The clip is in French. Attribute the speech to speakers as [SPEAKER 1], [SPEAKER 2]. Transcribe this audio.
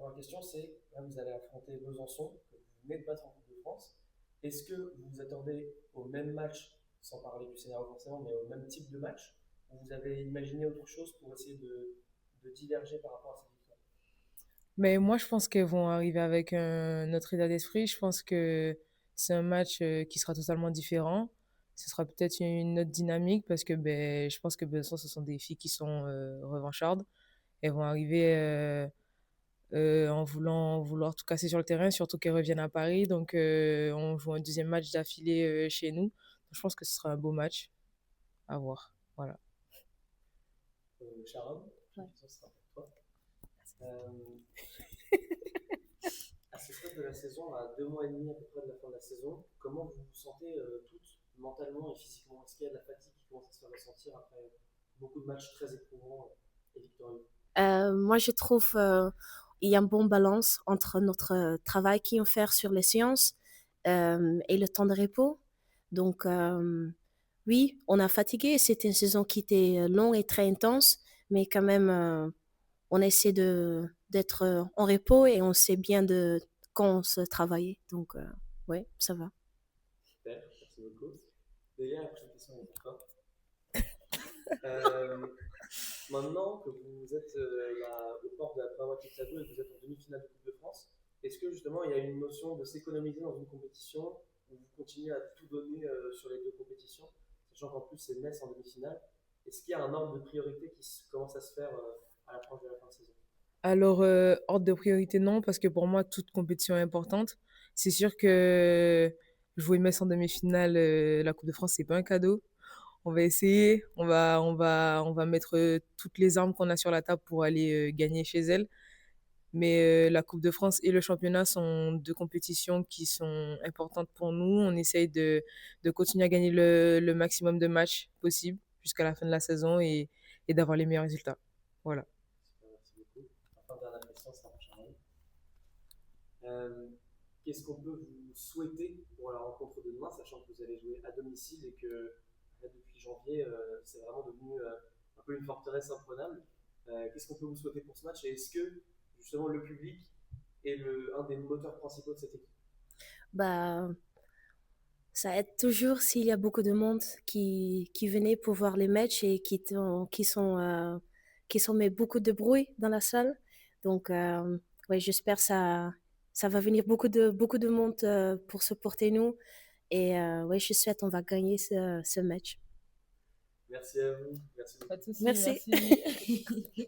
[SPEAKER 1] première question, c'est là, vous allez affronter Besançon, que vous venez de battre en Coupe de France. Est-ce que vous vous attendez au même match, sans parler du scénario forcément, mais au même type de match, ou vous avez imaginé autre chose pour essayer de diverger par rapport à cette victoire?
[SPEAKER 2] Mais moi, je pense qu'elles vont arriver avec un autre état d'esprit. Je pense que c'est un match qui sera totalement différent. Ce sera peut-être une autre dynamique parce que ben, je pense que Besançon, ce sont des filles qui sont revanchardes. Elles vont arriver en vouloir tout casser sur le terrain, surtout qu'elles reviennent à Paris. Donc, on joue un deuxième match d'affilée chez nous. Donc, je pense que ce sera un beau match à voir. Voilà.
[SPEAKER 1] Sharon, la
[SPEAKER 3] Ouais.
[SPEAKER 1] question sera pour toi. Euh, à ce stade de la saison, à 2 mois et demi à peu près de la fin de la saison, comment vous vous sentez toutes mentalement et physiquement? Est-ce qu'il y a de la fatigue qui commence à se faire ressentir après beaucoup de matchs très éprouvants et victorieux?
[SPEAKER 3] Moi, je trouve il y a une bonne balance entre notre travail qu'on fait sur les séances et le temps de repos. Donc, oui, on a fatigué. C'était une saison qui était longue et très intense, mais quand même, on essaie d'être en repos et on sait bien de quand on se travaille. Donc, ouais, ça va.
[SPEAKER 1] Super, merci beaucoup. Déjà, la prochaine question est pour toi. Euh, Maintenant que vous êtes aux portes de la première moitié de tableau et que vous êtes en demi-finale de Coupe de France, est-ce que justement il y a une notion de s'économiser dans une compétition où vous continuez à tout donner sur les deux compétitions, sachant qu'en plus c'est Metz en demi-finale? Est-ce qu'il y a un ordre de priorité qui commence à se faire à l'approche de la fin de saison?
[SPEAKER 2] Alors, ordre de priorité, non, parce que pour moi, toute compétition est importante. C'est sûr que jouer Metz en demi-finale, la Coupe de France, c'est pas un cadeau. On va essayer, on va mettre toutes les armes qu'on a sur la table pour aller gagner chez elle. Mais la Coupe de France et le championnat sont deux compétitions qui sont importantes pour nous. On essaye de continuer à gagner le maximum de matchs possible jusqu'à la fin de la saison et d'avoir les meilleurs résultats. Voilà.
[SPEAKER 1] Super, merci beaucoup. Enfin, dernière question, ça marche. Euh, Qu'est-ce qu'on peut vous souhaiter pour la rencontre de demain, sachant que vous allez jouer à domicile et que là, depuis janvier, c'est vraiment devenu un peu une forteresse imprenable. Qu'est-ce qu'on peut vous souhaiter pour ce match et est-ce que justement le public est un des moteurs principaux de cette équipe?
[SPEAKER 3] Bah, ça aide toujours s'il y a beaucoup de monde qui venait pour voir les matchs et qui sont met beaucoup de bruit dans la salle. Donc, ouais, j'espère ça va venir beaucoup de monde pour supporter nous. Et ouais, je souhaite on va gagner ce match.
[SPEAKER 1] Merci à vous. Merci
[SPEAKER 2] Pas de
[SPEAKER 1] beaucoup.
[SPEAKER 2] souci,
[SPEAKER 3] Merci.
[SPEAKER 2] merci.